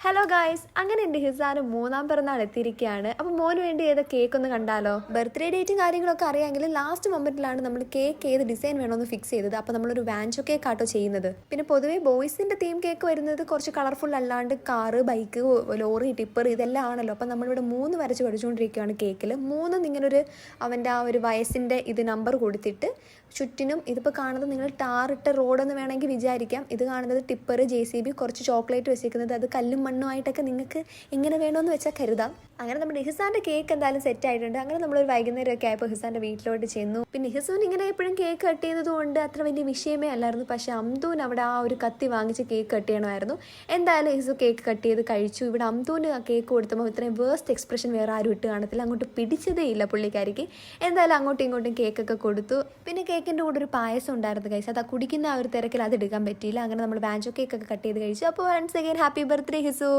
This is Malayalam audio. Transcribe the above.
ഹലോ ഗായ്സ്, അങ്ങനെ എൻ്റെ ഹിസാന് മൂന്നാം പിറന്നാൾ എത്തിയിരിക്കുകയാണ്. അപ്പോൾ മോന് വേണ്ടി ഏത് കേക്ക് ഒന്ന് കണ്ടാലോ? ബർത്ത്ഡേ ഡേറ്റും കാര്യങ്ങളൊക്കെ അറിയാമെങ്കിൽ ലാസ്റ്റ് മൊമെൻറ്റിലാണ് നമ്മൾ കേക്ക് ഏത് ഡിസൈൻ വേണമെന്ന് ഫിക്സ് ചെയ്തത്. അപ്പോൾ നമ്മളൊരു വാൻചോ കേക്ക് ആട്ടോ ചെയ്യുന്നത്. പിന്നെ പൊതുവേ ബോയ്സിൻ്റെ തീം കേക്ക് വരുന്നത് കുറച്ച് കളർഫുൾ അല്ലാണ്ട് കാറ്, ബൈക്ക്, ലോറി, ടിപ്പർ ഇതെല്ലാം ആണല്ലോ. അപ്പോൾ നമ്മളിവിടെ 3 വരച്ച് പഠിച്ചുകൊണ്ടിരിക്കുകയാണ് കേക്കിൽ. 3 ഇങ്ങനൊരു അവൻ്റെ ആ ഒരു വയസ്സിൻ്റെ ഇത് നമ്പർ കൊടുത്തിട്ട് ചുറ്റിനും ഇതിപ്പോൾ കാണുന്നത് നിങ്ങൾ ടാറിട്ട റോഡെന്ന് വേണമെങ്കിൽ വിചാരിക്കാം. ഇത് കാണുന്നത് ടിപ്പർ, JCB, കുറച്ച് ചോക്ലേറ്റ് വെച്ചിരിക്കുന്നത് അത് കല്ലും മണ്ണുമായിട്ടൊക്കെ നിങ്ങൾക്ക് എങ്ങനെ വേണമെന്ന് വെച്ചാൽ കരുതാം. അങ്ങനെ നമ്മുടെ ഹിസാൻ്റെ കേക്ക് എന്തായാലും സെറ്റ് ആയിട്ടുണ്ട്. അങ്ങനെ നമ്മളൊരു വൈകുന്നേരമൊക്കെ ആയപ്പോൾ ഹിസാൻ്റെ വീട്ടിലോട്ട് ചെന്നു. പിന്നെ ഹിസുവിന് ഇങ്ങനെ എപ്പോഴും കേക്ക് കട്ട് ചെയ്തത് കൊണ്ട് അത്ര വലിയ വിഷയമേ അല്ലായിരുന്നു. പക്ഷേ അംതുവിന് അവിടെ ആ ഒരു കത്തി വാങ്ങിച്ച് കേക്ക് കട്ട് ചെയ്യണമായിരുന്നു. എന്തായാലും ഹിസു കേക്ക് കട്ട് ചെയ്ത് കഴിച്ചു. ഇവിടെ അംതുവിന് ആ കേക്ക് കൊടുത്തപ്പോൾ ഇത്രയും വേസ്റ്റ് എക്സ്പ്രഷൻ വേറെ ആരും ഇട്ട് കാണത്തില്ല. അങ്ങോട്ട് പിടിച്ചതേ ഇല്ല പുള്ളിക്കാരിക്ക്. എന്തായാലും അങ്ങോട്ടും ഇങ്ങോട്ടും കേക്കൊക്കെ കൊടുത്തു. പിന്നെ കേക്കിൻ്റെ കൂടെ ഒരു പായസം ഉണ്ടായിരുന്നു കഴിച്ചു. അത് കുടിക്കുന്ന ആ ഒരു തിരക്കിൽ അത് എടുക്കാൻ പറ്റിയില്ല. അങ്ങനെ നമ്മൾ വാൻചോ കേക്കൊക്കെ കട്ട് ചെയ്ത് കഴിച്ചു. അപ്പോൾ വൺസ് അഗൈൻ ഹാപ്പി ബർത്ത്ഡേ ഹിസു.